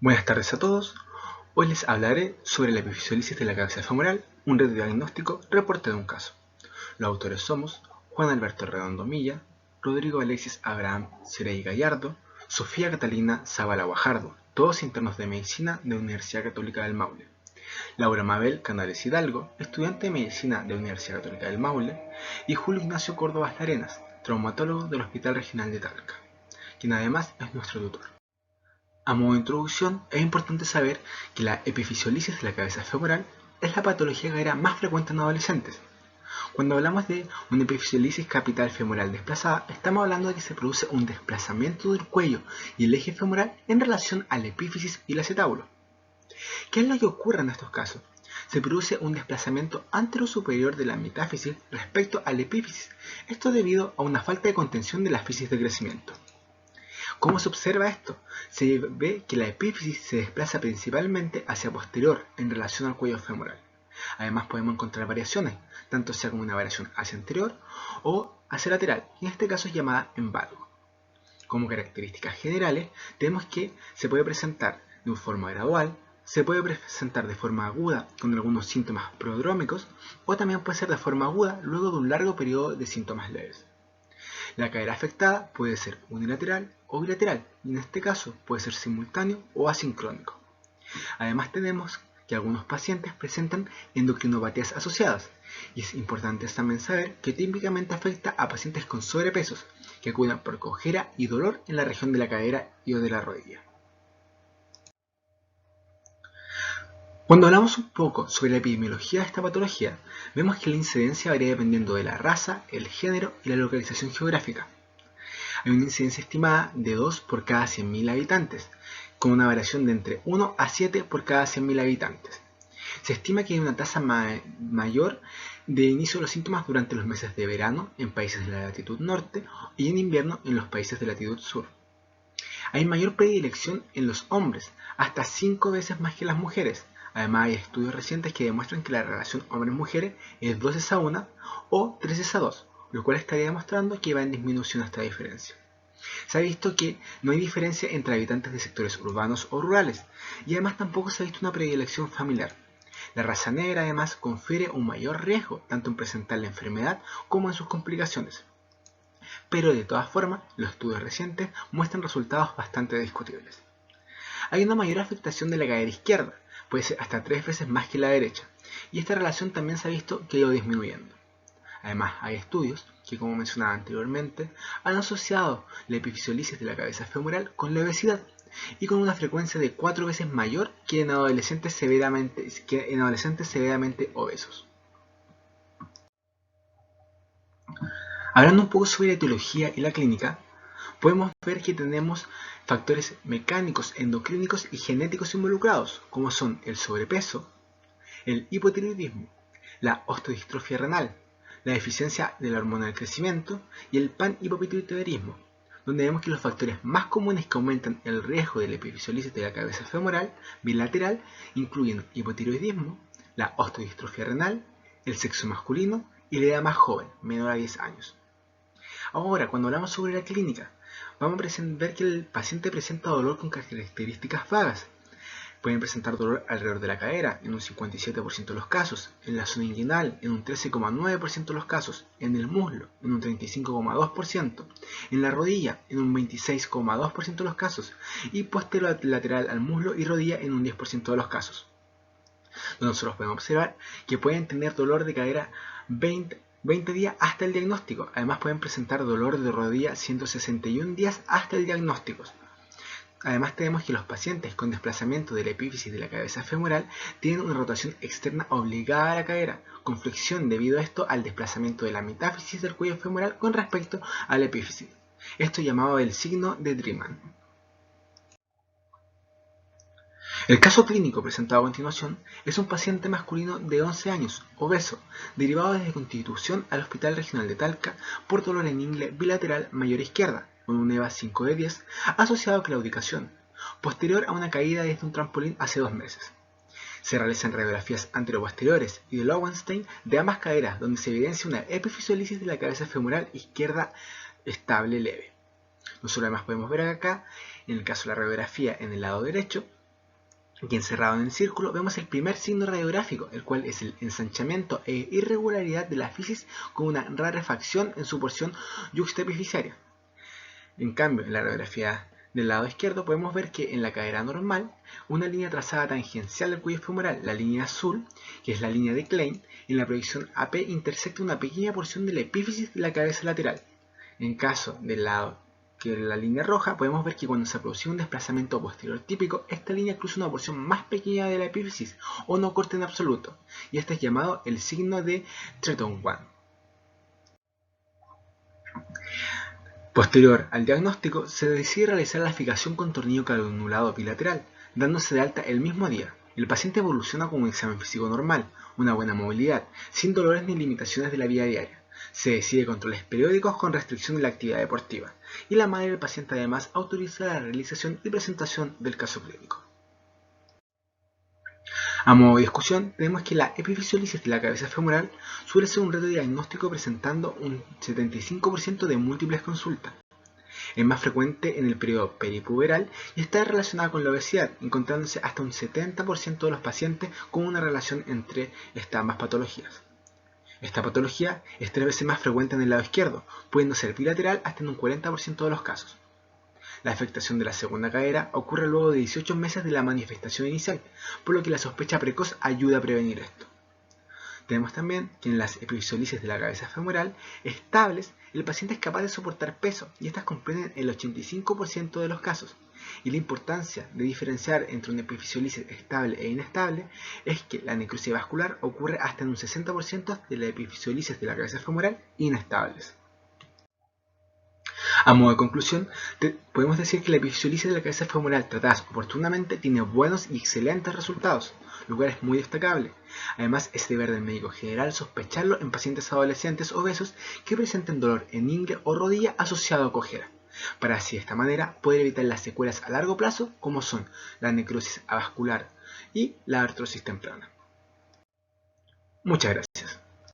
Buenas tardes a todos. Hoy les hablaré sobre la epifisiolisis de la cabeza femoral, un reto diagnóstico, reporte de un caso. Los autores somos Juan Alberto Redondo Milla, Rodrigo Alexis Abraham Cerey Gallardo, Sofía Catalina Zavala Guajardo, todos internos de medicina de la Universidad Católica del Maule. Laura Mabel Canales Hidalgo, estudiante de medicina de la Universidad Católica del Maule, y Julio Ignacio Córdoba Arenas, traumatólogo del Hospital Regional de Talca, quien además es nuestro tutor. A modo de introducción, es importante saber que la epifisiolisis de la cabeza femoral es la patología cadera más frecuente en adolescentes. Cuando hablamos de una epifisiolisis capital femoral desplazada, estamos hablando de que se produce un desplazamiento del cuello y el eje femoral en relación a la epífisis y el acetábulo. ¿Qué es lo que ocurre en estos casos? Se produce un desplazamiento anterosuperior de la metáfisis respecto a la epífisis, esto debido a una falta de contención de la fisis de crecimiento. ¿Cómo se observa esto? Se ve que la epífisis se desplaza principalmente hacia posterior en relación al cuello femoral. Además podemos encontrar variaciones, tanto sea como una variación hacia anterior o hacia lateral, y en este caso es llamada embargo. Como características generales, tenemos que se puede presentar de forma gradual, se puede presentar de forma aguda con algunos síntomas prodrómicos, o también puede ser de forma aguda luego de un largo periodo de síntomas leves. La cadera afectada puede ser unilateral o bilateral, y en este caso puede ser simultáneo o asincrónico. Además tenemos que algunos pacientes presentan endocrinopatías asociadas, y es importante también saber que típicamente afecta a pacientes con sobrepesos, que acuden por cojera y dolor en la región de la cadera y o de la rodilla. Cuando hablamos un poco sobre la epidemiología de esta patología, vemos que la incidencia varía dependiendo de la raza, el género y la localización geográfica. Hay una incidencia estimada de 2 por cada 100.000 habitantes, con una variación de entre 1 a 7 por cada 100.000 habitantes. Se estima que hay una tasa mayor de inicio de los síntomas durante los meses de verano en países de la latitud norte y en invierno en los países de latitud sur. Hay mayor predilección en los hombres, hasta 5 veces más que las mujeres. Además hay estudios recientes que demuestran que la relación hombres-mujeres es 2:1 o 3:2, lo cual estaría demostrando que va en disminución esta diferencia. Se ha visto que no hay diferencia entre habitantes de sectores urbanos o rurales, y además tampoco se ha visto una predilección familiar. La raza negra además confiere un mayor riesgo tanto en presentar la enfermedad como en sus complicaciones. Pero de todas formas, los estudios recientes muestran resultados bastante discutibles. Hay una mayor afectación de la cadera izquierda, puede ser hasta 3 veces más que la derecha, y esta relación también se ha visto que ha ido disminuyendo. Además, hay estudios que, como mencionaba anteriormente, han asociado la epifisiolisis de la cabeza femoral con la obesidad y con una frecuencia de 4 veces mayor que en adolescentes severamente obesos. Hablando un poco sobre la etiología y la clínica, podemos ver que tenemos factores mecánicos, endocrínicos y genéticos involucrados, como son el sobrepeso, el hipotiroidismo, la osteodistrofia renal, la deficiencia de la hormona del crecimiento y el panhipopituitarismo, donde vemos que los factores más comunes que aumentan el riesgo de la epifisiolisis de la cabeza femoral bilateral incluyen hipotiroidismo, la osteodistrofia renal, el sexo masculino y la edad más joven, menor a 10 años. Ahora, cuando hablamos sobre la clínica, vamos a ver que el paciente presenta dolor con características vagas. Pueden presentar dolor alrededor de la cadera en un 57% de los casos, en la zona inguinal en un 13,9% de los casos, en el muslo en un 35,2%, en la rodilla en un 26,2% de los casos y lateral al muslo y rodilla en un 10% de los casos. Nosotros podemos observar que pueden tener dolor de cadera 20 días hasta el diagnóstico. Además pueden presentar dolor de rodilla 161 días hasta el diagnóstico. Además tenemos que los pacientes con desplazamiento de la epífisis de la cabeza femoral tienen una rotación externa obligada a la cadera, con flexión debido a esto al desplazamiento de la metáfisis del cuello femoral con respecto a la epífisis. Esto llamado el signo de Dreeman. El caso clínico presentado a continuación es un paciente masculino de 11 años, obeso, derivado desde Constitución al Hospital Regional de Talca por dolor en ingle bilateral mayor izquierda, con un EVA 5 de 10, asociado a claudicación, posterior a una caída desde un trampolín hace 2 meses. Se realizan radiografías anteroposteriores y de Lowenstein de ambas caderas, donde se evidencia una epifisiolisis de la cabeza femoral izquierda estable leve. Nosotros además podemos ver acá, en el caso de la radiografía en el lado derecho, Aquí encerrado en el círculo vemos el primer signo radiográfico, el cual es el ensanchamiento e irregularidad de la fisis con una rarefacción en su porción yuxtaepifisiaria. En cambio, en la radiografía del lado izquierdo podemos ver que en la cadera normal, una línea trazada tangencial del cuello femoral, la línea azul, que es la línea de Klein, en la proyección AP intersecta una pequeña porción de la epífisis de la cabeza lateral. En caso del lado que la línea roja, podemos ver que cuando se produce un desplazamiento posterior típico, esta línea cruza una porción más pequeña de la epífisis o no corta en absoluto, y este es llamado el signo de Treton-Wan. Posterior al diagnóstico, se decide realizar la fijación con tornillo canulado bilateral, dándose de alta el mismo día. El paciente evoluciona con un examen físico normal, una buena movilidad, sin dolores ni limitaciones de la vida diaria. Se decide controles periódicos con restricción de la actividad deportiva, y la madre del paciente además autoriza la realización y presentación del caso clínico. A modo de discusión, tenemos que la epifisiolisis de la cabeza femoral suele ser un reto diagnóstico presentando un 75% de múltiples consultas. Es más frecuente en el periodo peripuberal y está relacionada con la obesidad, encontrándose hasta un 70% de los pacientes con una relación entre estas ambas patologías. Esta patología es 3 veces más frecuente en el lado izquierdo, pudiendo ser bilateral hasta en un 40% de los casos. La afectación de la segunda cadera ocurre luego de 18 meses de la manifestación inicial, por lo que la sospecha precoz ayuda a prevenir esto. Tenemos también que en las epifisiolisis de la cabeza femoral estables, el paciente es capaz de soportar peso y estas comprenden el 85% de los casos. Y la importancia de diferenciar entre una epifisiolisis estable e inestable es que la necrosis vascular ocurre hasta en un 60% de las epifisiolisis de la cabeza femoral inestables. A modo de conclusión, podemos decir que la epifisiolisis de la cabeza femoral tratada oportunamente tiene buenos y excelentes resultados, lo cual es muy destacable. Además, es deber del médico general sospecharlo en pacientes adolescentes obesos que presenten dolor en ingle o rodilla asociado a cojera, para así de esta manera poder evitar las secuelas a largo plazo como son la necrosis avascular y la artrosis temprana. Muchas gracias.